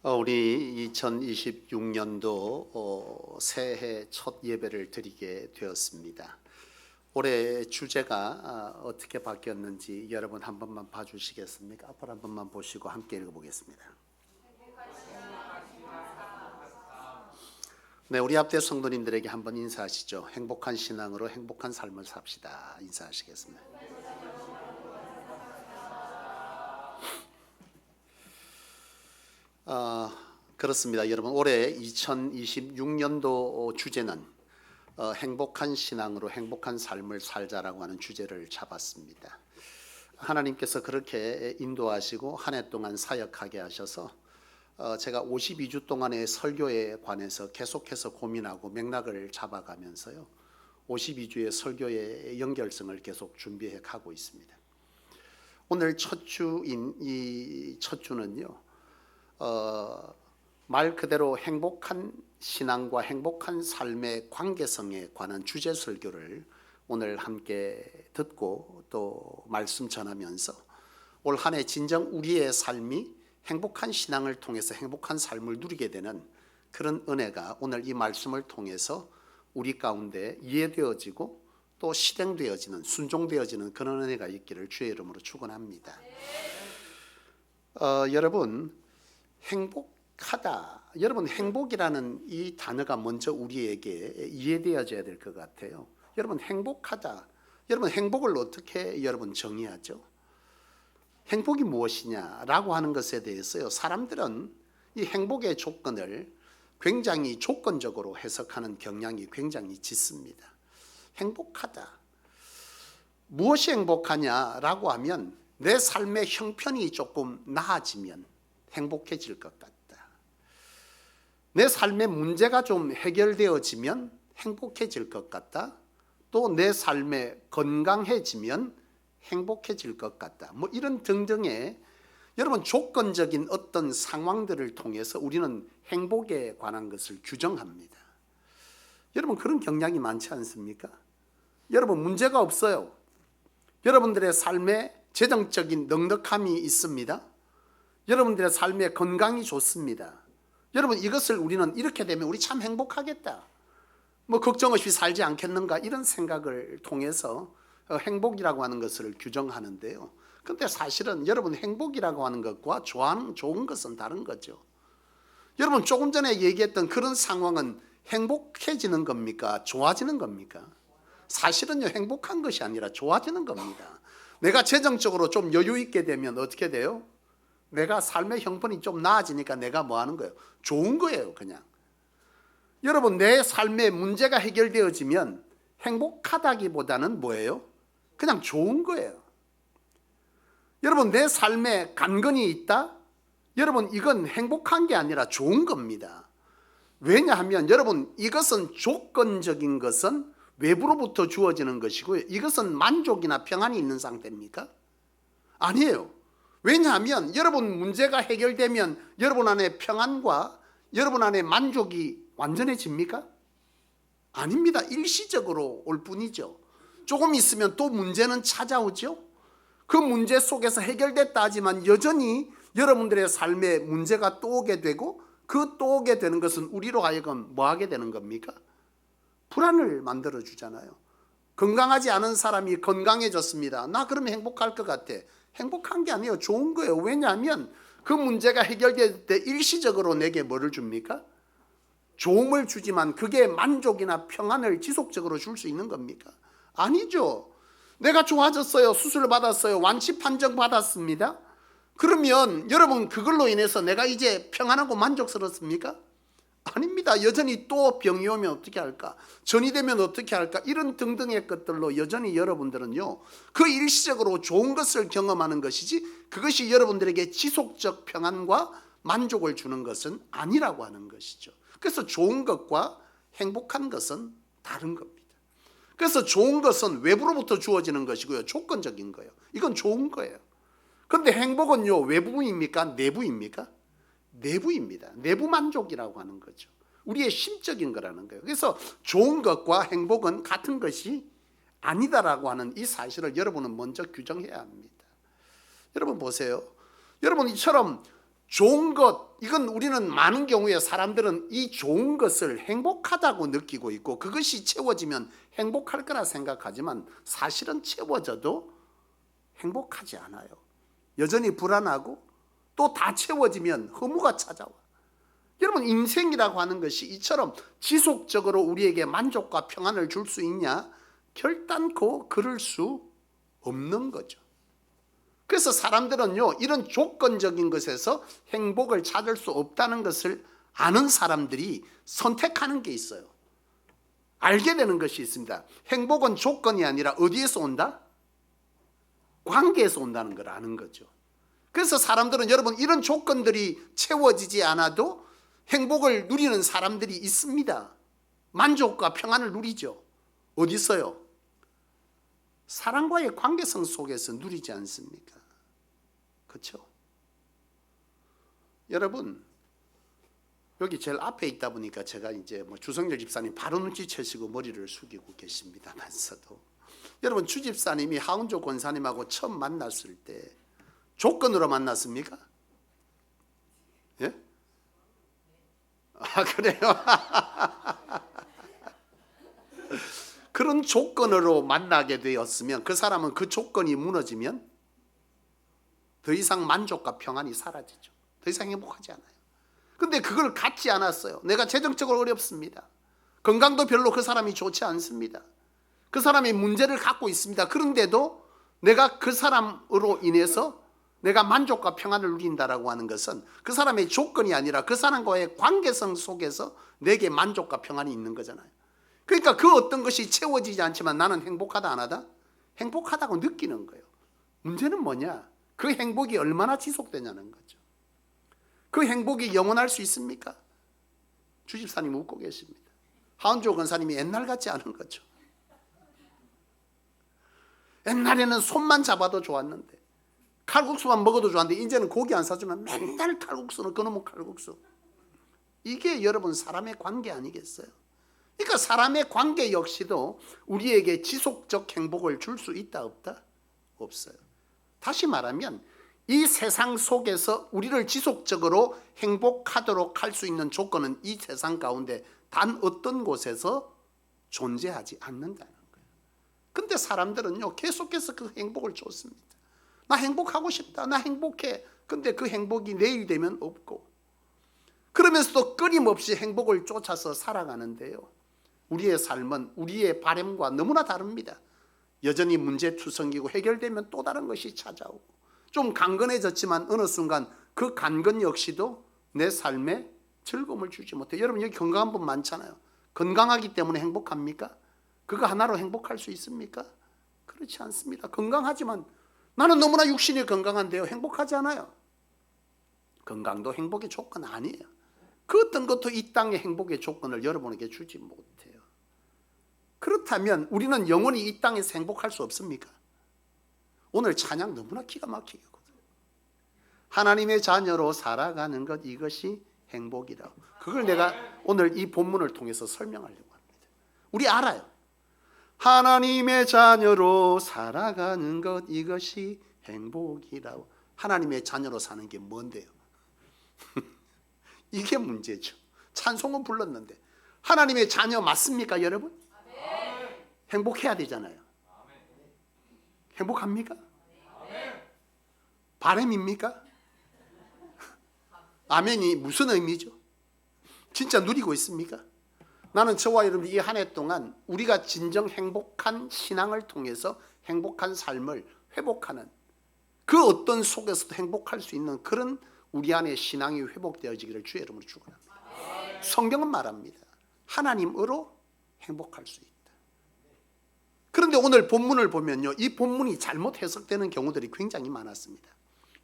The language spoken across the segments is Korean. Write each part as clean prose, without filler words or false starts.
우리 2026년도 새해 첫 예배를 드리게 되었습니다. 올해 주제가 어떻게 바뀌었는지 여러분 한 번만 봐주시겠습니까? 앞으로 한 번만 보시고 함께 읽어보겠습니다. 네, 우리 앞에 성도님들에게 한번 인사하시죠. 행복한 신앙으로 행복한 삶을 삽시다. 인사하시겠습니다. 그렇습니다. 여러분, 올해 2026년도 주제는 행복한 신앙으로 행복한 삶을 살자라고 하는 주제를 잡았습니다. 하나님께서 그렇게 인도하시고 한 해 동안 사역하게 하셔서 제가 52주 동안의 설교에 관해서 계속해서 고민하고 맥락을 잡아가면서요, 52주의 설교의 연결성을 계속 준비해 가고 있습니다. 오늘 첫 주인 이 첫 주는요, 말 그대로 행복한 신앙과 행복한 삶의 관계성에 관한 주제 설교를 오늘 함께 듣고 또 말씀 전하면서 올 한 해 진정 우리의 삶이 행복한 신앙을 통해서 행복한 삶을 누리게 되는 그런 은혜가 오늘 이 말씀을 통해서 우리 가운데 이해되어지고 또 실행되어지는, 순종되어지는 그런 은혜가 있기를 주의 이름으로 축원합니다. 여러분, 행복하다. 여러분, 행복이라는 이 단어가 먼저 우리에게 이해되어져야 될 것 같아요. 여러분, 행복하다. 여러분, 행복을 어떻게 여러분 정의하죠? 행복이 무엇이냐라고 하는 것에 대해서요, 사람들은 이 행복의 조건을 굉장히 조건적으로 해석하는 경향이 굉장히 짙습니다. 행복하다. 무엇이 행복하냐라고 하면 내 삶의 형편이 조금 나아지면 행복해질 것 같다. 내 삶의 문제가 좀 해결되어지면 행복해질 것 같다. 또 내 삶에 건강해지면 행복해질 것 같다. 뭐 이런 등등의 여러분 조건적인 어떤 상황들을 통해서 우리는 행복에 관한 것을 규정합니다. 여러분, 그런 경향이 많지 않습니까? 여러분, 문제가 없어요. 여러분들의 삶에 재정적인 넉넉함이 있습니다. 여러분들의 삶에 건강이 좋습니다. 여러분, 이것을 우리는 이렇게 되면 우리 참 행복하겠다, 뭐 걱정 없이 살지 않겠는가, 이런 생각을 통해서 행복이라고 하는 것을 규정하는데요. 그런데 사실은 여러분, 행복이라고 하는 것과 좋은 것은 다른 거죠. 여러분, 조금 전에 얘기했던 그런 상황은 행복해지는 겁니까? 좋아지는 겁니까? 사실은요, 행복한 것이 아니라 좋아지는 겁니다. 내가 재정적으로 좀 여유 있게 되면 어떻게 돼요? 내가 삶의 형편이 좀 나아지니까 내가 뭐 하는 거예요? 좋은 거예요, 그냥. 여러분, 내 삶의 문제가 해결되어지면 행복하다기보다는 뭐예요? 그냥 좋은 거예요. 여러분, 내 삶에 간건이 있다? 여러분, 이건 행복한 게 아니라 좋은 겁니다. 왜냐하면 여러분, 이것은 조건적인 것은 외부로부터 주어지는 것이고요, 이것은 만족이나 평안이 있는 상태입니까? 아니에요. 왜냐하면 여러분 문제가 해결되면 여러분 안에 평안과 여러분 안에 만족이 완전해집니까? 아닙니다. 일시적으로 올 뿐이죠. 조금 있으면 또 문제는 찾아오죠. 그 문제 속에서 해결됐다 하지만 여전히 여러분들의 삶에 문제가 또 오게 되고, 그 또 오게 되는 것은 우리로 하여금 뭐 하게 되는 겁니까? 불안을 만들어 주잖아요. 건강하지 않은 사람이 건강해졌습니다. 나 그러면 행복할 것 같아. 행복한 게 아니에요. 좋은 거예요. 왜냐하면 그 문제가 해결될 때 일시적으로 내게 뭐를 줍니까? 좋음을 주지만 그게 만족이나 평안을 지속적으로 줄 수 있는 겁니까? 아니죠. 내가 좋아졌어요. 수술을 받았어요. 완치 판정 받았습니다. 그러면 여러분, 그걸로 인해서 내가 이제 평안하고 만족스럽습니까? 아닙니다. 여전히 또 병이 오면 어떻게 할까? 전이 되면 어떻게 할까? 이런 등등의 것들로 여전히 여러분들은요, 그 일시적으로 좋은 것을 경험하는 것이지 그것이 여러분들에게 지속적 평안과 만족을 주는 것은 아니라고 하는 것이죠. 그래서 좋은 것과 행복한 것은 다른 겁니다. 그래서 좋은 것은 외부로부터 주어지는 것이고요, 조건적인 거예요. 이건 좋은 거예요. 그런데 행복은요, 외부입니까? 내부입니까? 내부입니다. 내부 만족이라고 하는 거죠. 우리의 심적인 거라는 거예요. 그래서 좋은 것과 행복은 같은 것이 아니다라고 하는 이 사실을 여러분은 먼저 규정해야 합니다. 여러분 보세요. 여러분, 이처럼 좋은 것, 이건 우리는 많은 경우에 사람들은 이 좋은 것을 행복하다고 느끼고 있고 그것이 채워지면 행복할 거라 생각하지만 사실은 채워져도 행복하지 않아요. 여전히 불안하고 또 다 채워지면 허무가 찾아와. 여러분, 인생이라고 하는 것이 이처럼 지속적으로 우리에게 만족과 평안을 줄 수 있냐? 결단코 그럴 수 없는 거죠. 그래서 사람들은요, 이런 조건적인 것에서 행복을 찾을 수 없다는 것을 아는 사람들이 선택하는 게 있어요. 알게 되는 것이 있습니다. 행복은 조건이 아니라 어디에서 온다? 관계에서 온다는 걸 아는 거죠. 그래서 사람들은, 여러분, 이런 조건들이 채워지지 않아도 행복을 누리는 사람들이 있습니다. 만족과 평안을 누리죠. 어디서요? 사랑과의 관계성 속에서 누리지 않습니까? 그렇죠? 여러분, 여기 제일 앞에 있다 보니까 제가 이제 주성열 집사님 바로 눈치채시고 머리를 숙이고 계십니다만서도, 여러분, 주 집사님이 하은조 권사님하고 처음 만났을 때 조건으로 만났습니까? 예? 아, 그래요? 그런 조건으로 만나게 되었으면 그 사람은 그 조건이 무너지면 더 이상 만족과 평안이 사라지죠. 더 이상 행복하지 않아요. 근데 그걸 갖지 않았어요. 내가 재정적으로 어렵습니다. 건강도 별로 그 사람이 좋지 않습니다. 그 사람이 문제를 갖고 있습니다. 그런데도 내가 그 사람으로 인해서 내가 만족과 평안을 누린다라고 하는 것은 그 사람의 조건이 아니라 그 사람과의 관계성 속에서 내게 만족과 평안이 있는 거잖아요. 그러니까 그 어떤 것이 채워지지 않지만 나는 행복하다 안 하다? 행복하다고 느끼는 거예요. 문제는 뭐냐? 그 행복이 얼마나 지속되냐는 거죠. 그 행복이 영원할 수 있습니까? 주집사님 웃고 계십니다. 하은조 권사님이 옛날 같지 않은 거죠. 옛날에는 손만 잡아도 좋았는데, 칼국수만 먹어도 좋았는데 이제는 고기 안 사주면 맨날 칼국수는 그놈의 칼국수. 이게 여러분 사람의 관계 아니겠어요? 그러니까 사람의 관계 역시도 우리에게 지속적 행복을 줄 수 있다 없다? 없어요. 다시 말하면 이 세상 속에서 우리를 지속적으로 행복하도록 할 수 있는 조건은 이 세상 가운데 단 어떤 곳에서 존재하지 않는다는 거예요. 근데 사람들은요, 계속해서 그 행복을 쫓습니다. 나 행복하고 싶다, 나 행복해. 근데 그 행복이 내일 되면 없고, 그러면서도 끊임없이 행복을 쫓아서 살아가는데요, 우리의 삶은 우리의 바람과 너무나 다릅니다. 여전히 문제투성이고 해결되면 또 다른 것이 찾아오고, 좀 강건해졌지만 어느 순간 그 강건 역시도 내 삶에 즐거움을 주지 못해요. 여러분, 여기 건강한 분 많잖아요. 건강하기 때문에 행복합니까? 그거 하나로 행복할 수 있습니까? 그렇지 않습니다. 건강하지만 나는 너무나 육신이 건강한데요, 행복하지 않아요. 건강도 행복의 조건 아니에요. 그 어떤 것도 이 땅의 행복의 조건을 여러분에게 주지 못해요. 그렇다면 우리는 영원히 이 땅에서 행복할 수 없습니까? 오늘 찬양 너무나 기가 막히거든요. 하나님의 자녀로 살아가는 것, 이것이 행복이다. 그걸 내가 오늘 이 본문을 통해서 설명하려고 합니다. 우리 알아요. 하나님의 자녀로 살아가는 것, 이것이 행복이라고. 하나님의 자녀로 사는 게 뭔데요? 이게 문제죠. 찬송은 불렀는데 하나님의 자녀 맞습니까, 여러분? 행복해야 되잖아요. 행복합니까? 바람입니까? 아멘이 무슨 의미죠? 진짜 누리고 있습니까? 나는 저와 여러분이 이 한 해 동안 우리가 진정 행복한 신앙을 통해서 행복한 삶을 회복하는, 그 어떤 속에서도 행복할 수 있는 그런 우리 안에 신앙이 회복되어지기를 주의 이름으로 축원합니다. 성경은 말합니다. 하나님으로 행복할 수 있다. 그런데 오늘 본문을 보면요, 이 본문이 잘못 해석되는 경우들이 굉장히 많았습니다.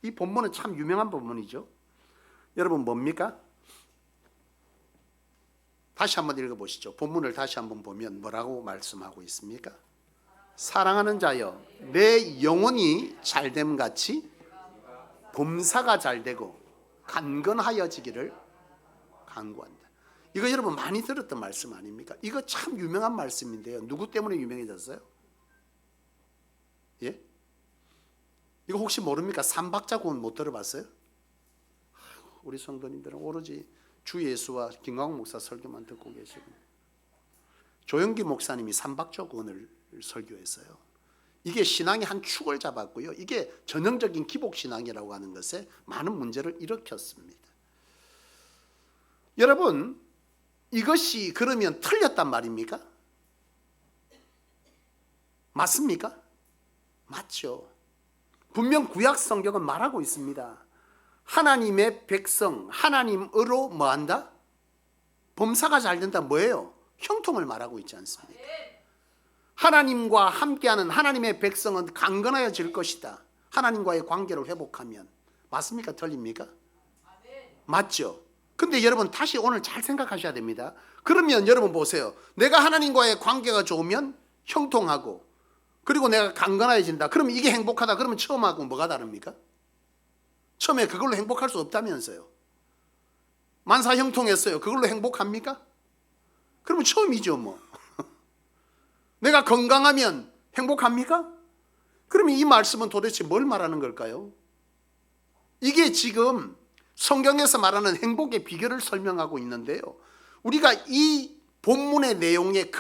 이 본문은 참 유명한 본문이죠. 여러분, 뭡니까? 다시 한번 읽어보시죠. 본문을 다시 한번 보면 뭐라고 말씀하고 있습니까? 사랑하는 자여, 내 영혼이 잘됨 같이 범사가 잘되고 강건하여지기를 간구한다. 이거 여러분 많이 들었던 말씀 아닙니까? 이거 참 유명한 말씀인데요, 누구 때문에 유명해졌어요? 예? 이거 혹시 모릅니까? 삼박자군 못 들어봤어요? 우리 성도님들은 오로지 주 예수와 김광욱 목사 설교만 듣고 계시고, 조영기 목사님이 삼박조건을 설교했어요. 이게 신앙의 한 축을 잡았고요. 이게 전형적인 기복신앙이라고 하는 것에 많은 문제를 일으켰습니다. 여러분, 이것이 그러면 틀렸단 말입니까? 맞습니까? 맞죠. 분명 구약 성경은 말하고 있습니다. 하나님의 백성, 하나님으로 뭐한다? 범사가 잘 된다. 뭐예요? 형통을 말하고 있지 않습니까? 하나님과 함께하는 하나님의 백성은 강건하여질 것이다. 하나님과의 관계를 회복하면. 맞습니까? 틀립니까? 맞죠. 근데 여러분 다시 오늘 잘 생각하셔야 됩니다. 그러면 여러분 보세요. 내가 하나님과의 관계가 좋으면 형통하고, 그리고 내가 강건해진다. 그러면 이게 행복하다. 그러면 처음하고 뭐가 다릅니까? 처음에 그걸로 행복할 수 없다면서요. 만사 형통했어요. 그걸로 행복합니까? 그러면 처음이죠 뭐. 내가 건강하면 행복합니까? 그러면 이 말씀은 도대체 뭘 말하는 걸까요? 이게 지금 성경에서 말하는 행복의 비결을 설명하고 있는데요. 우리가 이 본문의 내용에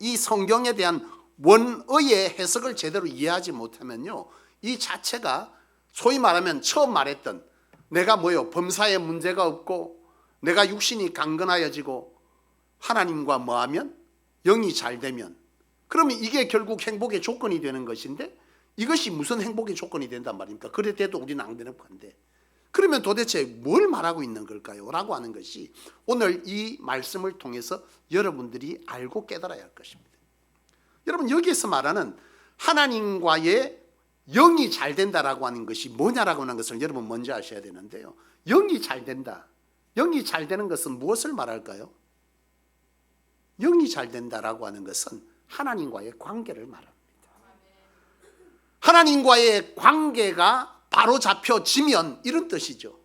이 성경에 대한 원어의 해석을 제대로 이해하지 못하면요, 이 자체가 소위 말하면 처음 말했던 내가 범사에 문제가 없고 내가 육신이 강건하여지고 하나님과 뭐하면 영이 잘 되면, 그러면 이게 결국 행복의 조건이 되는 것인데, 이것이 무슨 행복의 조건이 된단 말입니까? 그래도 우리는 안 되는 건데, 그러면 도대체 뭘 말하고 있는 걸까요? 라고 하는 것이 오늘 이 말씀을 통해서 여러분들이 알고 깨달아야 할 것입니다. 여러분, 여기에서 말하는 하나님과의 영이 잘 된다라고 하는 것이 뭐냐라고 하는 것을 여러분 먼저 아셔야 되는데요. 영이 잘 된다. 영이 잘 되는 것은 무엇을 말할까요? 영이 잘 된다라고 하는 것은 하나님과의 관계를 말합니다. 하나님과의 관계가 바로 잡혀지면 이런 뜻이죠.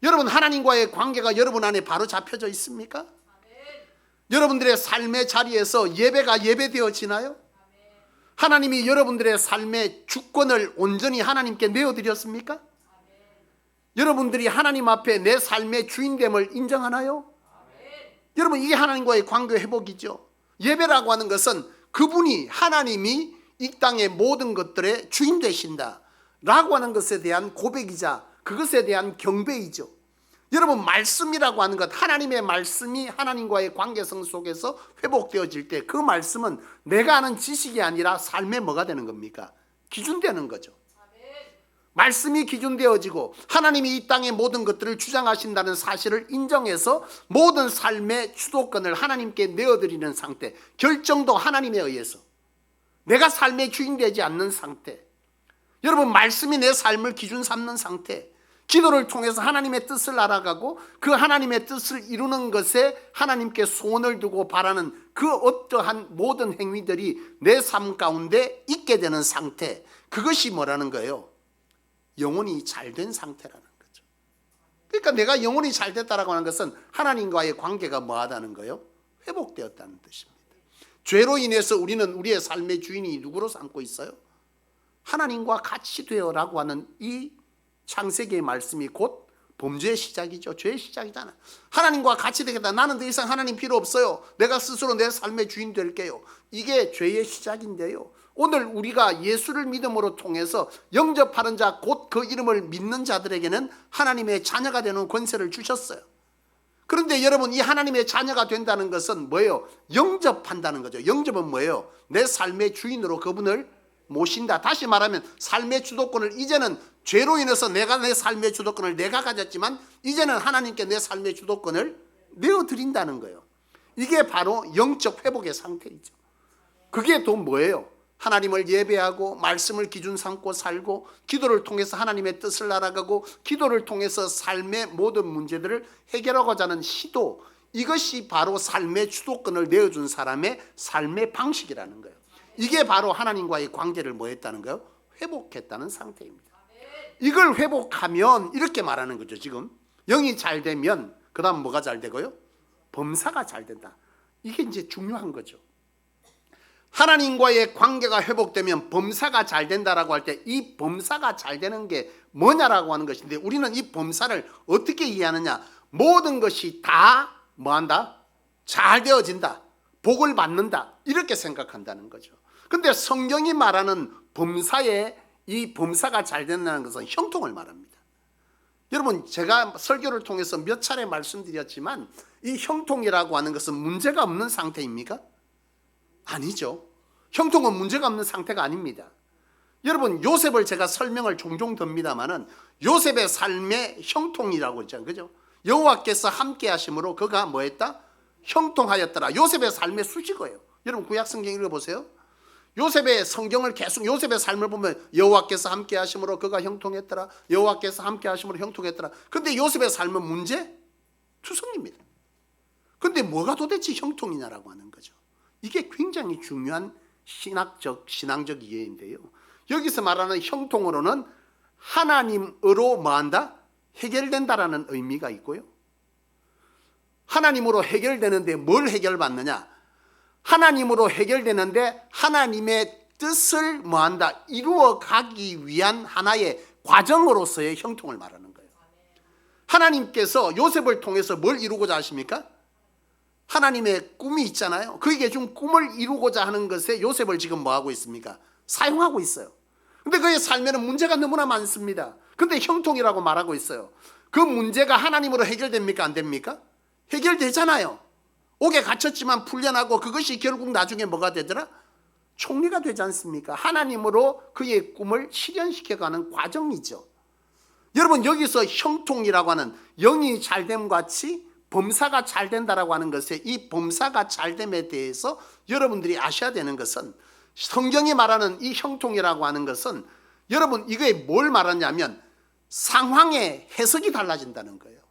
여러분, 하나님과의 관계가 여러분 안에 바로 잡혀져 있습니까? 여러분들의 삶의 자리에서 예배가 예배되어지나요? 하나님이 여러분들의 삶의 주권을 온전히 하나님께 내어드렸습니까? 여러분들이 하나님 앞에 내 삶의 주인됨을 인정하나요? 여러분, 이게 하나님과의 관계 회복이죠. 예배라고 하는 것은 그분이, 하나님이 이 땅의 모든 것들의 주인 되신다 라고 하는 것에 대한 고백이자 그것에 대한 경배이죠. 여러분, 말씀이라고 하는 것, 하나님의 말씀이 하나님과의 관계성 속에서 회복되어질 때 그 말씀은 내가 아는 지식이 아니라 삶의 뭐가 되는 겁니까? 기준되는 거죠. 말씀이 기준되어지고 하나님이 이 땅의 모든 것들을 주장하신다는 사실을 인정해서 모든 삶의 주도권을 하나님께 내어드리는 상태, 결정도 하나님에 의해서, 내가 삶의 주인 되지 않는 상태, 여러분, 말씀이 내 삶을 기준 삼는 상태, 기도를 통해서 하나님의 뜻을 알아가고 그 하나님의 뜻을 이루는 것에 하나님께 소원을 두고 바라는 그 어떠한 모든 행위들이 내 삶 가운데 있게 되는 상태, 그것이 뭐라는 거예요? 영혼이 잘된 상태라는 거죠. 그러니까 내가 영혼이 잘 됐다라고 하는 것은 하나님과의 관계가 뭐하다는 거예요? 회복되었다는 뜻입니다. 죄로 인해서 우리는 우리의 삶의 주인이 누구로 삼고 있어요? 하나님과 같이 되어라고 하는 이 창세기의 말씀이 곧 범죄의 시작이죠. 죄의 시작이잖아. 하나님과 같이 되겠다. 나는 더 이상 하나님 필요 없어요. 내가 스스로 내 삶의 주인 될게요. 이게 죄의 시작인데요. 오늘 우리가 예수를 믿음으로 통해서 영접하는 자, 곧 그 이름을 믿는 자들에게는 하나님의 자녀가 되는 권세를 주셨어요. 그런데 여러분, 이 하나님의 자녀가 된다는 것은 뭐예요? 영접한다는 거죠. 영접은 뭐예요? 내 삶의 주인으로 그분을 모신다. 다시 말하면 삶의 주도권을, 이제는 죄로 인해서 내가 내 삶의 주도권을 내가 가졌지만 이제는 하나님께 내 삶의 주도권을 내어드린다는 거예요. 이게 바로 영적 회복의 상태이죠. 그게 또 뭐예요? 하나님을 예배하고 말씀을 기준 삼고 살고 기도를 통해서 하나님의 뜻을 알아가고 기도를 통해서 삶의 모든 문제들을 해결하고자 하는 시도, 이것이 바로 삶의 주도권을 내어준 사람의 삶의 방식이라는 거예요. 이게 바로 하나님과의 관계를 뭐 했다는 거예요? 회복했다는 상태입니다. 이걸 회복하면 이렇게 말하는 거죠. 지금 영이 잘 되면 그 다음 뭐가 잘 되고요? 범사가 잘 된다. 이게 이제 중요한 거죠. 하나님과의 관계가 회복되면 범사가 잘 된다라고 할 때 이 범사가 잘 되는 게 뭐냐라고 하는 것인데, 우리는 이 범사를 어떻게 이해하느냐? 모든 것이 다 뭐한다? 잘 되어진다, 복을 받는다, 이렇게 생각한다는 거죠. 근데 성경이 말하는 범사에, 이 범사가 잘 된다는 것은 형통을 말합니다. 여러분, 제가 설교를 통해서 몇 차례 말씀드렸지만 이 형통이라고 하는 것은 문제가 없는 상태입니까? 아니죠. 형통은 문제가 없는 상태가 아닙니다. 여러분, 요셉을 제가 설명을 종종 듭니다만은 요셉의 삶의 형통이라고 했잖아요, 그죠? 여호와께서 함께 하심으로 그가 뭐했다? 형통하였더라. 요셉의 삶의 수식어예요. 여러분, 구약 성경 읽어보세요. 요셉의 성경을 계속, 요셉의 삶을 보면 여호와께서 함께 하심으로 그가 형통했더라, 여호와께서 함께 하심으로 형통했더라. 근데 요셉의 삶은 문제 투성입니다. 근데 뭐가 도대체 형통이냐라고 하는 거죠. 이게 굉장히 중요한 신앙적 이해인데요, 여기서 말하는 형통으로는 하나님으로 뭐한다? 해결된다라는 의미가 있고요, 하나님으로 해결되는데 뭘 해결받느냐? 하나님으로 해결되는데 하나님의 뜻을 뭐한다? 이루어가기 위한 하나의 과정으로서의 형통을 말하는 거예요. 하나님께서 요셉을 통해서 뭘 이루고자 하십니까? 하나님의 꿈이 있잖아요. 그에게 준 꿈을 이루고자 하는 것에 요셉을 지금 뭐하고 있습니까? 사용하고 있어요. 근데 그의 삶에는 문제가 너무나 많습니다. 근데 형통이라고 말하고 있어요. 그 문제가 하나님으로 해결됩니까? 안 됩니까? 해결되잖아요. 옥에 갇혔지만 풀려나고 그것이 결국 나중에 뭐가 되더라? 총리가 되지 않습니까? 하나님으로 그의 꿈을 실현시켜가는 과정이죠. 여러분, 여기서 형통이라고 하는 영이 잘됨 같이 범사가 잘 된다라고 하는 것에, 이 범사가 잘됨에 대해서 여러분들이 아셔야 되는 것은, 성경이 말하는 이 형통이라고 하는 것은 여러분, 이게 뭘 말하냐면 상황의 해석이 달라진다는 거예요.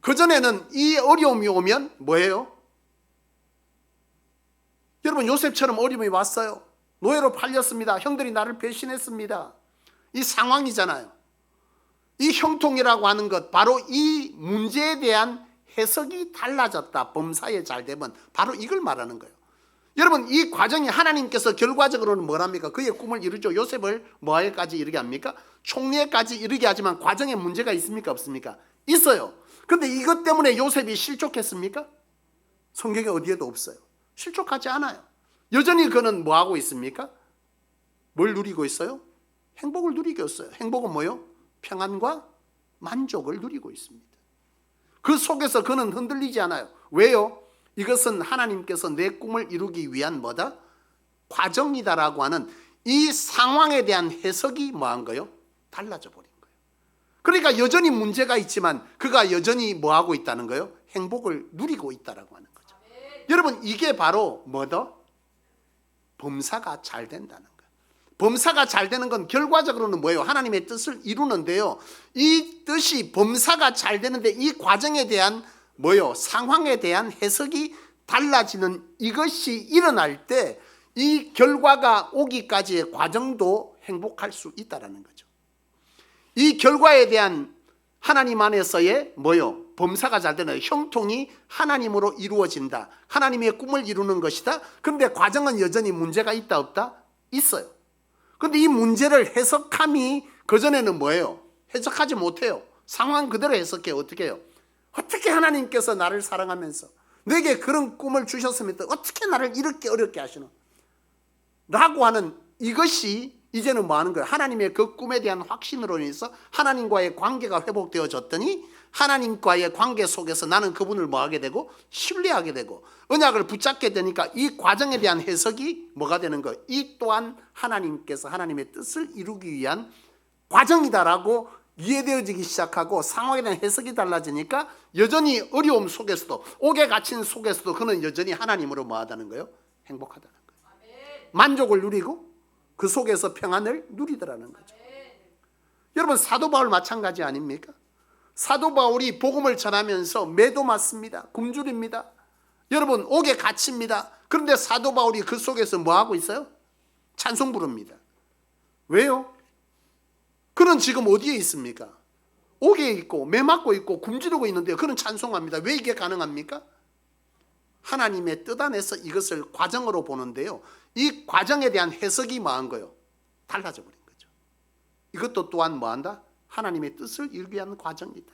그전에는 이 어려움이 오면 뭐예요? 여러분, 요셉처럼 어려움이 왔어요. 노예로 팔렸습니다. 형들이 나를 배신했습니다. 이 상황이잖아요. 이 형통이라고 하는 것, 바로 이 문제에 대한 해석이 달라졌다, 범사에 잘 되면, 바로 이걸 말하는 거예요. 여러분, 이 과정이 하나님께서 결과적으로는 뭐랍니까? 그의 꿈을 이루죠. 요셉을 뭐에까지 이르게 합니까? 총리에까지 이르게 하지만 과정에 문제가 있습니까? 없습니까? 있어요. 근데 이것 때문에 요셉이 실족했습니까? 성경에 어디에도 없어요. 실족하지 않아요. 여전히 그는 뭐하고 있습니까? 뭘 누리고 있어요? 행복을 누리고 있어요. 행복은 뭐요? 평안과 만족을 누리고 있습니다. 그 속에서 그는 흔들리지 않아요. 왜요? 이것은 하나님께서 내 꿈을 이루기 위한 뭐다? 과정이다라고 하는 이 상황에 대한 해석이 뭐한 거예요? 달라져 버린 거예요. 그러니까 여전히 문제가 있지만 그가 여전히 뭐하고 있다는 거예요? 행복을 누리고 있다라고 하는 거죠. 여러분, 이게 바로 뭐다? 범사가 잘 된다는 거예요. 범사가 잘 되는 건 결과적으로는 뭐예요? 하나님의 뜻을 이루는데요, 이 뜻이 범사가 잘 되는데 이 과정에 대한 뭐예요? 상황에 대한 해석이 달라지는 이것이 일어날 때 이 결과가 오기까지의 과정도 행복할 수 있다라는 거죠. 이 결과에 대한 하나님 안에서의 뭐예요? 범사가 잘 되는 형통이 하나님으로 이루어진다. 하나님의 꿈을 이루는 것이다. 그런데 과정은 여전히 문제가 있다 없다? 있어요. 그런데 이 문제를 해석함이 그전에는 뭐예요? 해석하지 못해요. 상황 그대로 해석해요. 어떻게 해요? 어떻게 하나님께서 나를 사랑하면서 내게 그런 꿈을 주셨으면 어떻게 나를 이렇게 어렵게 하시노? 라고 하는 이것이 이제는 뭐 하는 거예요? 하나님의 그 꿈에 대한 확신으로 인해서 하나님과의 관계가 회복되어졌더니 하나님과의 관계 속에서 나는 그분을 뭐 하게 되고? 신뢰하게 되고 언약을 붙잡게 되니까 이 과정에 대한 해석이 뭐가 되는 거예요? 이 또한 하나님께서 하나님의 뜻을 이루기 위한 과정이다라고 이해되어지기 시작하고 상황에 대한 해석이 달라지니까 여전히 어려움 속에서도 옥에 갇힌 속에서도 그는 여전히 하나님으로 뭐 하다는 거예요? 행복하다는 거예요. 만족을 누리고 그 속에서 평안을 누리더라는 거죠. 여러분, 사도 바울 마찬가지 아닙니까? 사도 바울이 복음을 전하면서 매도 맞습니다. 굶주립니다. 여러분, 옥에 갇힙니다. 그런데 사도 바울이 그 속에서 뭐 하고 있어요? 찬송 부릅니다. 왜요? 그는 지금 어디에 있습니까? 옥에 있고 매 맞고 있고 굶주리고 있는데요, 그는 찬송합니다. 왜 이게 가능합니까? 하나님의 뜻 안에서 이것을 과정으로 보는데요, 이 과정에 대한 해석이 뭐한 거예요? 달라져 버린 거죠. 이것도 또한 뭐한다? 하나님의 뜻을 이루기 위한 과정이다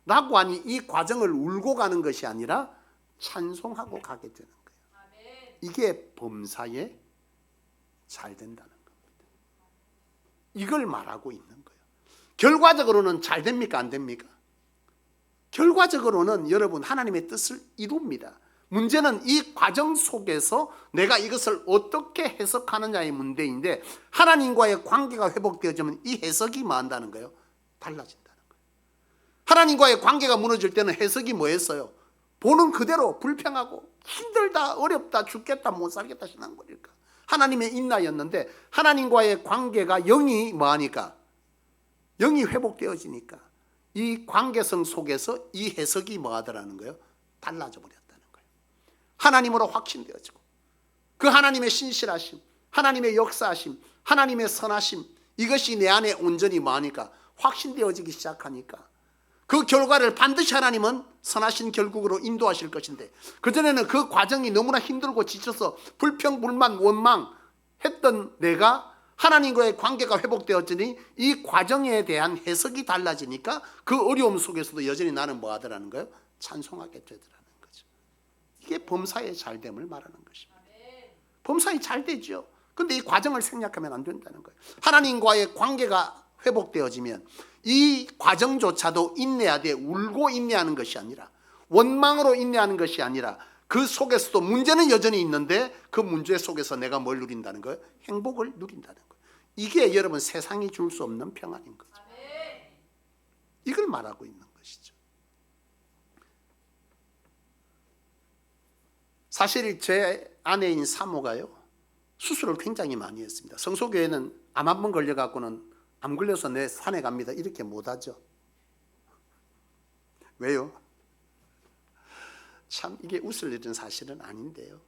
라고 하니 이 과정을 울고 가는 것이 아니라 찬송하고 가게 되는 거예요. 이게 범사에 잘 된다는 겁니다. 이걸 말하고 있는 거예요. 결과적으로는 잘 됩니까? 안 됩니까? 결과적으로는 여러분 하나님의 뜻을 이룹니다. 문제는 이 과정 속에서 내가 이것을 어떻게 해석하느냐의 문제인데, 하나님과의 관계가 회복되어지면 이 해석이 뭐 한다는 거예요? 달라진다는 거예요. 하나님과의 관계가 무너질 때는 해석이 뭐였어요? 보는 그대로 불평하고 힘들다, 어렵다, 죽겠다, 못 살겠다 신앙거릴까. 하나님의 인나였는데 하나님과의 관계가 영이 뭐하니까? 영이 회복되어지니까 이 관계성 속에서 이 해석이 뭐하더라는 거예요? 달라져 버렸다는 거예요. 하나님으로 확신되어지고 그 하나님의 신실하심, 하나님의 역사하심, 하나님의 선하심, 이것이 내 안에 온전히 뭐하니까? 확신되어지기 시작하니까 그 결과를 반드시 하나님은 선하신 결국으로 인도하실 것인데, 그전에는 그 과정이 너무나 힘들고 지쳐서 불평, 불만, 원망했던 내가 하나님과의 관계가 회복되었더니 이 과정에 대한 해석이 달라지니까 그 어려움 속에서도 여전히 나는 뭐 하더라는 거예요? 찬송하게 되더라는 거죠. 이게 범사의 잘됨을 말하는 것입니다. 범사에 잘 되죠. 그런데 이 과정을 생략하면 안 된다는 거예요. 하나님과의 관계가 회복되어지면 이 과정조차도 인내해야 돼. 울고 인내하는 것이 아니라, 원망으로 인내하는 것이 아니라, 그 속에서도 문제는 여전히 있는데 그 문제 속에서 내가 뭘 누린다는 거예요? 행복을 누린다는 거예요. 이게 여러분 세상이 줄 수 없는 평안인 거죠. 이걸 말하고 있는 것이죠. 사실 제 아내인 사모가요, 수술을 굉장히 많이 했습니다. 성소교회는 암 한 번 걸려갖고는 암 걸려서 내 산에 갑니다 이렇게 못하죠. 왜요? 참 이게 웃을 일은 사실은 아닌데요,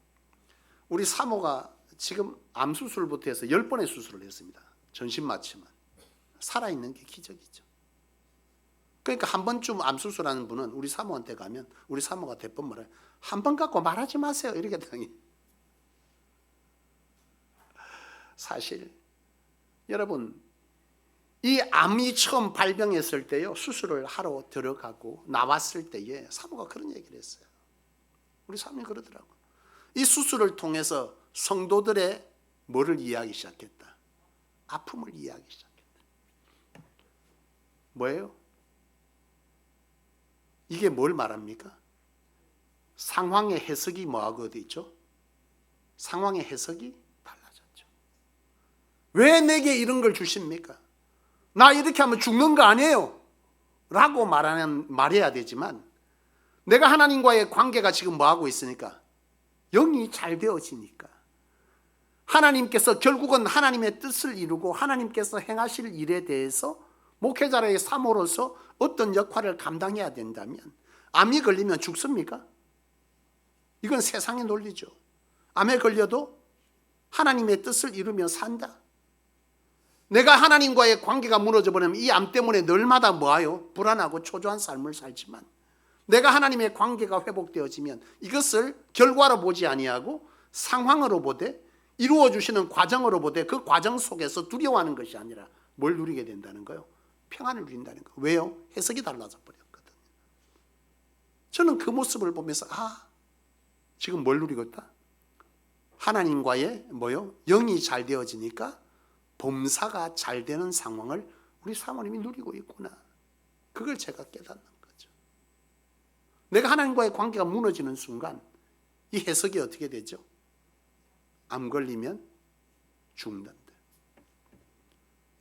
우리 사모가 지금 암 수술부터 해서 10번의 수술을 했습니다. 전신 마취만. 살아있는 게 기적이죠. 그러니까 한 번쯤 암 수술하는 분은 우리 사모한테 가면 우리 사모가 대번 뭐래요? 한 번 갖고 말하지 마세요 이렇게 당해. 사실 여러분, 이 암이 처음 발병했을 때요, 수술을 하러 들어가고 나왔을 때에 사모가 그런 얘기를 했어요. 우리 사모님 그러더라고요. 이 수술을 통해서 성도들의 뭐를 이해하기 시작했다? 아픔을 이해하기 시작했다. 뭐예요? 이게 뭘 말합니까? 상황의 해석이 뭐하고 어디 있죠? 상황의 해석이 달라졌죠. 왜 내게 이런 걸 주십니까? 나 이렇게 하면 죽는 거 아니에요 라고 말해야 되지만, 내가 하나님과의 관계가 지금 뭐하고 있으니까? 영이 잘 되어지니까 하나님께서 결국은 하나님의 뜻을 이루고 하나님께서 행하실 일에 대해서 목회자의 사모로서 어떤 역할을 감당해야 된다면, 암이 걸리면 죽습니까? 이건 세상의 논리죠. 암에 걸려도 하나님의 뜻을 이루며 산다. 내가 하나님과의 관계가 무너져 버리면 이 암 때문에 늘마다 뭐하요? 불안하고 초조한 삶을 살지만, 내가 하나님의 관계가 회복되어지면 이것을 결과로 보지 아니하고 상황으로 보되, 이루어 주시는 과정으로 보되, 그 과정 속에서 두려워하는 것이 아니라 뭘 누리게 된다는 거예요? 평안을 누린다는 거예요. 왜요? 해석이 달라져 버렸거든요. 저는 그 모습을 보면서 지금 뭘 누리고 있다? 하나님과의 뭐요? 영이 잘 되어지니까 범사가 잘 되는 상황을 우리 사모님이 누리고 있구나. 그걸 제가 깨닫는 거죠. 내가 하나님과의 관계가 무너지는 순간 이 해석이 어떻게 되죠? 암 걸리면 죽는다.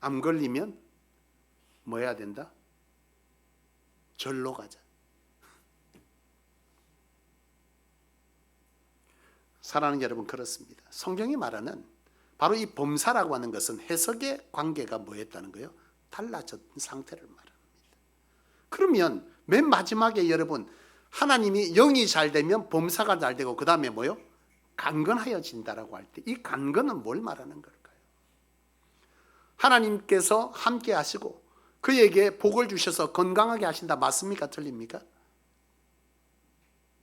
암 걸리면 뭐 해야 된다? 절로 가자. 사랑하는 여러분, 그렇습니다. 성경이 말하는 바로 이 범사라고 하는 것은 해석의 관계가 뭐였다는 거예요? 달라졌던 상태를 말합니다. 그러면 맨 마지막에 여러분, 하나님이 영이 잘 되면 범사가 잘 되고 그 다음에 뭐요? 강건하여진다라고 할 때 이 강건은 뭘 말하는 걸까요? 하나님께서 함께 하시고 그에게 복을 주셔서 건강하게 하신다. 맞습니까? 틀립니까?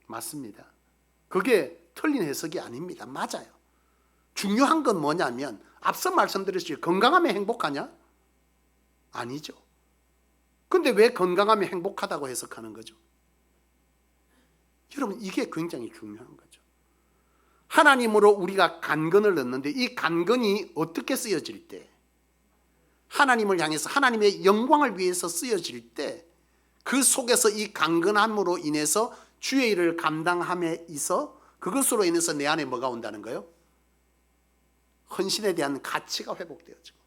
맞습니다. 그게 틀린 해석이 아닙니다. 맞아요. 중요한 건 뭐냐면 앞서 말씀드렸듯이 건강하면 행복하냐? 아니죠. 근데 왜 건강하면 행복하다고 해석하는 거죠? 여러분, 이게 굉장히 중요한 거죠. 하나님으로 우리가 간건을 넣는데 이 간건이 어떻게 쓰여질 때, 하나님을 향해서 하나님의 영광을 위해서 쓰여질 때 그 속에서 이 강건함으로 인해서 주의 일을 감당함에 있어 그것으로 인해서 내 안에 뭐가 온다는 거예요? 헌신에 대한 가치가 회복되어지고,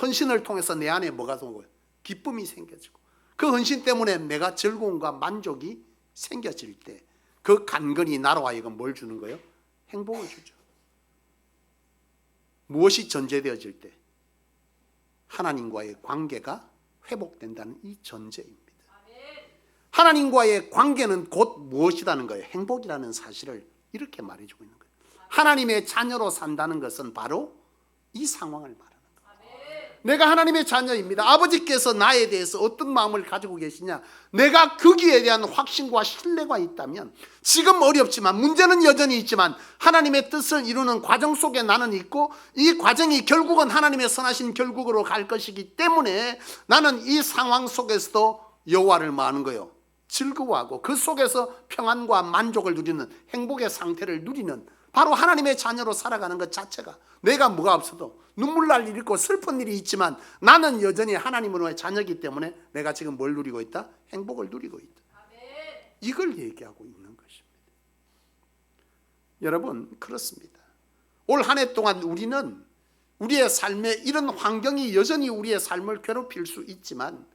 헌신을 통해서 내 안에 뭐가 오고요? 기쁨이 생겨지고, 그 헌신 때문에 내가 즐거움과 만족이 생겨질 때 그 간건이 나로 하여금 뭘 주는 거예요? 행복을 주죠. 무엇이 전제되어질 때? 하나님과의 관계가 회복된다는 이 전제입니다. 하나님과의 관계는 곧 무엇이라는 거예요? 행복이라는 사실을 이렇게 말해주고 있는 거예요. 하나님의 자녀로 산다는 것은 바로 이 상황을 말하는 거예요. 내가 하나님의 자녀입니다. 아버지께서 나에 대해서 어떤 마음을 가지고 계시냐, 내가 거기에 대한 확신과 신뢰가 있다면 지금 어렵지만, 문제는 여전히 있지만 하나님의 뜻을 이루는 과정 속에 나는 있고, 이 과정이 결국은 하나님의 선하신 결국으로 갈 것이기 때문에 나는 이 상황 속에서도 여호와를 뭐하는 거예요? 즐거워하고 그 속에서 평안과 만족을 누리는, 행복의 상태를 누리는, 바로 하나님의 자녀로 살아가는 것 자체가, 내가 뭐가 없어도 눈물 날 일이 있고 슬픈 일이 있지만 나는 여전히 하나님으로의 자녀이기 때문에 내가 지금 뭘 누리고 있다? 행복을 누리고 있다. 이걸 얘기하고 있는 것입니다. 여러분, 그렇습니다. 올 한 해 동안 우리는 우리의 삶에 이런 환경이 여전히 우리의 삶을 괴롭힐 수 있지만,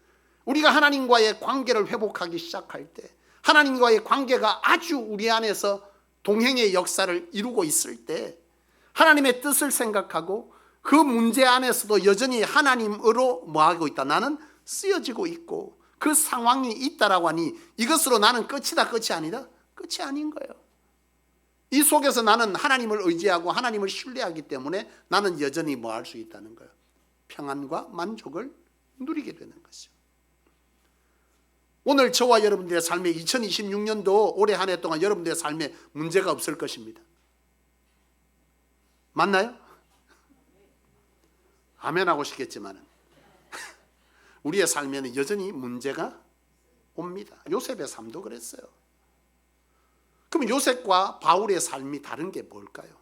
우리가 하나님과의 관계를 회복하기 시작할 때, 하나님과의 관계가 아주 우리 안에서 동행의 역사를 이루고 있을 때, 하나님의 뜻을 생각하고 그 문제 안에서도 여전히 하나님으로 뭐하고 있다? 나는 쓰여지고 있고 그 상황이 있다라고 하니 이것으로 나는 끝이다, 끝이 아니다? 끝이 아닌 거예요. 이 속에서 나는 하나님을 의지하고 하나님을 신뢰하기 때문에 나는 여전히 뭐 할 수 있다는 거예요? 평안과 만족을 누리게 되는 것이죠. 오늘 저와 여러분들의 삶에 2026년도 올해 한 해 동안 여러분들의 삶에 문제가 없을 것입니다. 맞나요? 아멘 하고 싶겠지만 우리의 삶에는 여전히 문제가 옵니다. 요셉의 삶도 그랬어요. 그럼 요셉과 바울의 삶이 다른 게 뭘까요?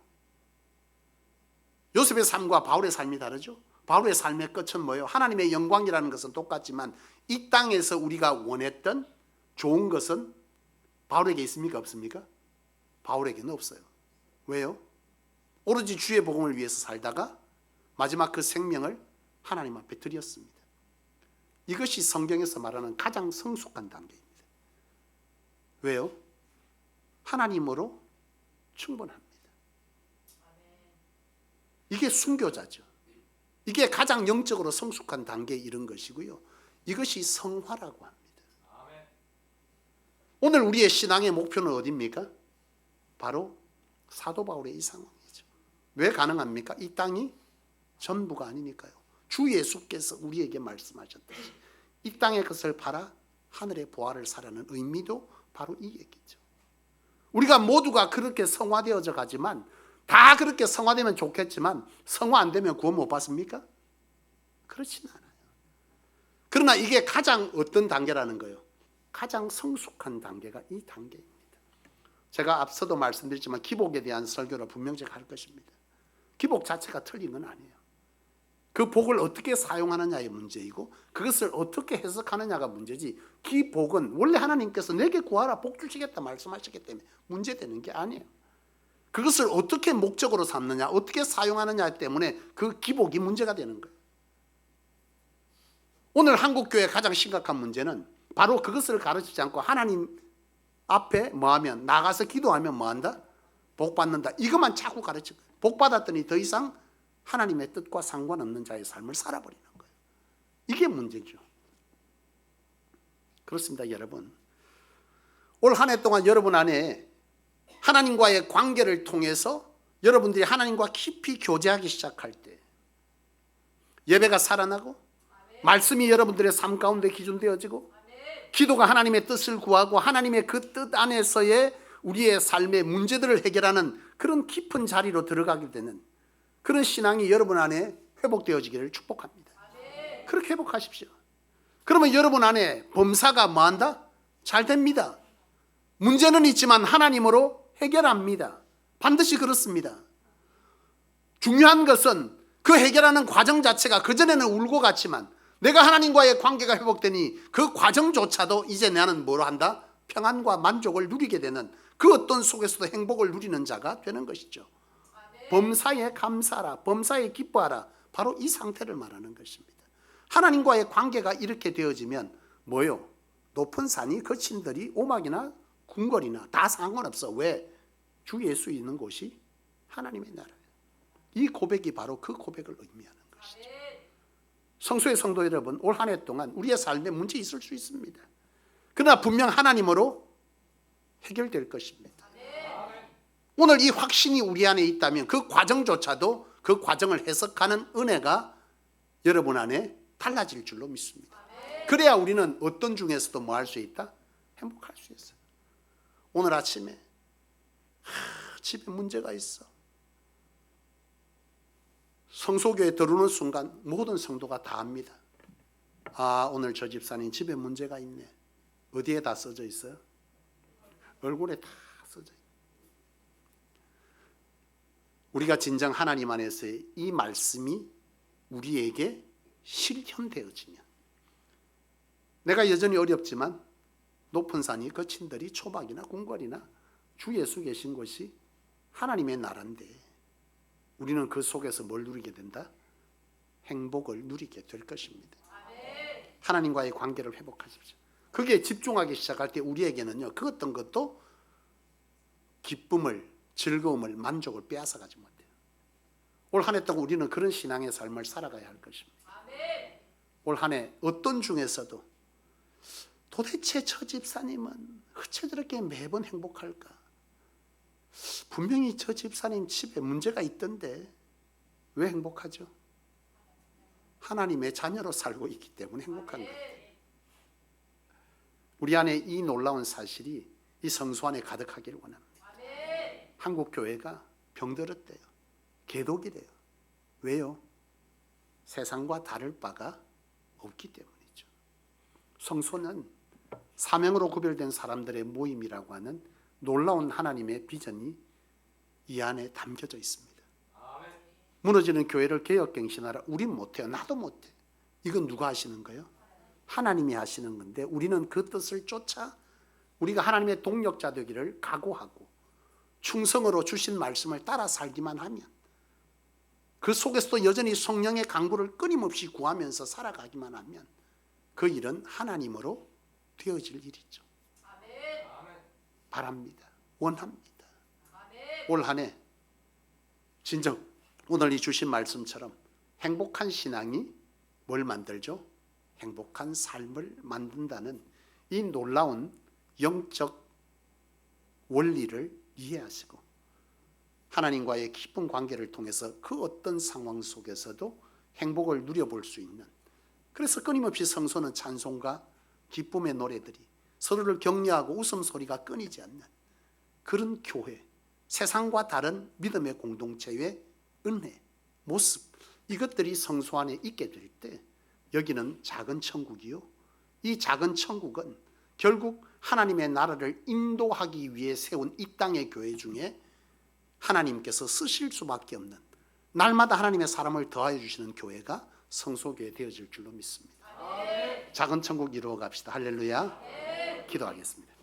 요셉의 삶과 바울의 삶이 다르죠? 바울의 삶의 끝은 뭐예요? 하나님의 영광이라는 것은 똑같지만 이 땅에서 우리가 원했던 좋은 것은 바울에게 있습니까? 없습니까? 바울에게는 없어요. 왜요? 오로지 주의 복음을 위해서 살다가 마지막 그 생명을 하나님 앞에 드렸습니다. 이것이 성경에서 말하는 가장 성숙한 단계입니다. 왜요? 하나님으로 충분합니다. 이게 순교자죠. 이게 가장 영적으로 성숙한 단계에 이른 것이고요. 이것이 성화라고 합니다. 오늘 우리의 신앙의 목표는 어디입니까? 바로 사도 바울의 이 상황이죠. 왜 가능합니까? 이 땅이 전부가 아니니까요. 주 예수께서 우리에게 말씀하셨듯이 이 땅의 것을 팔아 하늘의 보화를 사라는 의미도 바로 이 얘기죠. 우리가 모두가 그렇게 성화되어져 가지만, 다 그렇게 성화되면 좋겠지만 성화 안 되면 구원 못 받습니까? 그렇지는 않아요. 그러나 이게 가장 어떤 단계라는 거예요? 가장 성숙한 단계가 이 단계입니다. 제가 앞서도 말씀드렸지만 기복에 대한 설교를 분명히 제가 할 것입니다. 기복 자체가 틀린 건 아니에요. 그 복을 어떻게 사용하느냐의 문제이고 그것을 어떻게 해석하느냐가 문제지, 기복은 원래 하나님께서 내게 구하라 복 주시겠다 말씀하셨기 때문에 문제되는 게 아니에요. 그것을 어떻게 목적으로 삼느냐, 어떻게 사용하느냐 때문에 그 기복이 문제가 되는 거예요. 오늘 한국교회의 가장 심각한 문제는 바로 그것을 가르치지 않고 하나님 앞에 뭐하면, 나가서 기도하면 뭐한다? 복 받는다. 이것만 자꾸 가르치고, 복 받았더니 더 이상 하나님의 뜻과 상관없는 자의 삶을 살아버리는 거예요. 이게 문제죠. 그렇습니다, 여러분. 올 한 해 동안 여러분 안에 하나님과의 관계를 통해서 여러분들이 하나님과 깊이 교제하기 시작할 때 예배가 살아나고, 말씀이 여러분들의 삶 가운데 기준되어지고, 기도가 하나님의 뜻을 구하고 하나님의 그 뜻 안에서의 우리의 삶의 문제들을 해결하는 그런 깊은 자리로 들어가게 되는 그런 신앙이 여러분 안에 회복되어지기를 축복합니다. 그렇게 회복하십시오. 그러면 여러분 안에 범사가 뭐한다? 잘 됩니다. 문제는 있지만 하나님으로 해결합니다. 반드시 그렇습니다. 중요한 것은 그 해결하는 과정 자체가 그전에는 울고 갔지만 내가 하나님과의 관계가 회복되니 그 과정조차도 이제 나는 뭐로 한다? 평안과 만족을 누리게 되는 그 어떤 속에서도 행복을 누리는 자가 되는 것이죠. 범사에 감사하라, 범사에 기뻐하라, 바로 이 상태를 말하는 것입니다. 하나님과의 관계가 이렇게 되어지면 뭐요? 높은 산이 거친들이 오막이나 궁궐이나 다 상관없어. 왜? 주 예수 있는 곳이 하나님의 나라예요. 이 고백이 바로 그 고백을 의미하는 것이죠. 성수의 성도 여러분, 올 한 해 동안 우리의 삶에 문제 있을 수 있습니다. 그러나 분명 하나님으로 해결될 것입니다. 오늘 이 확신이 우리 안에 있다면 그 과정조차도 그 과정을 해석하는 은혜가 여러분 안에 달라질 줄로 믿습니다. 그래야 우리는 어떤 중에서도 뭐 할 수 있다? 행복할 수 있어요. 오늘 아침에 집에 문제가 있어. 성소교에 들어오는 순간 모든 성도가 다 압니다. 아, 오늘 저 집사님 집에 문제가 있네. 어디에 다 써져 있어요? 얼굴에 다 써져 있어요. 우리가 진정 하나님 안에서의 이 말씀이 우리에게 실현되어지면 내가 여전히 어렵지만 높은 산이 거친들이 초박이나 궁궐이나 주 예수 계신 곳이 하나님의 나라인데 우리는 그 속에서 뭘 누리게 된다? 행복을 누리게 될 것입니다. 하나님과의 관계를 회복하십시오. 그게 집중하기 시작할 때 우리에게는요, 그 어떤 것도 기쁨을, 즐거움을, 만족을 빼앗아가지 못해요. 올 한 해 동안 우리는 그런 신앙의 삶을 살아가야 할 것입니다. 올 한 해 어떤 중에서도 도대체 저 집사님은 어째 저렇게 매번 행복할까? 분명히 저 집사님 집에 문제가 있던데 왜 행복하죠? 하나님의 자녀로 살고 있기 때문에 행복한 거예요. 우리 안에 이 놀라운 사실이 이 성소 안에 가득하기를 원합니다. 한국 교회가 병들었대요. 개독이래요. 왜요? 세상과 다를 바가 없기 때문이죠. 성소는 사명으로 구별된 사람들의 모임이라고 하는 놀라운 하나님의 비전이 이 안에 담겨져 있습니다. 무너지는 교회를 개혁갱신하라. 우린 못해요. 나도 못해. 이건 누가 하시는 거예요? 하나님이 하시는 건데 우리는 그 뜻을 쫓아 우리가 하나님의 동력자 되기를 각오하고 충성으로 주신 말씀을 따라 살기만 하면 그 속에서도 여전히 성령의 강구를 끊임없이 구하면서 살아가기만 하면 그 일은 하나님으로 되어질 일이죠. 바랍니다. 원합니다. 올 한 해 진정 오늘 이 주신 말씀처럼 행복한 신앙이 뭘 만들죠? 행복한 삶을 만든다는 이 놀라운 영적 원리를 이해하시고 하나님과의 깊은 관계를 통해서 그 어떤 상황 속에서도 행복을 누려볼 수 있는, 그래서 끊임없이 성소는 찬송과 기쁨의 노래들이 서로를 격려하고 웃음소리가 끊이지 않는 그런 교회, 세상과 다른 믿음의 공동체의 은혜, 모습, 이것들이 성소 안에 있게 될 때 여기는 작은 천국이요, 이 작은 천국은 결국 하나님의 나라를 인도하기 위해 세운 이 땅의 교회 중에 하나님께서 쓰실 수밖에 없는, 날마다 하나님의 사람을 더하여 주시는 교회가 성소교회 되어질 줄로 믿습니다. 작은 천국 이루어 갑시다. 할렐루야. 기도하겠습니다.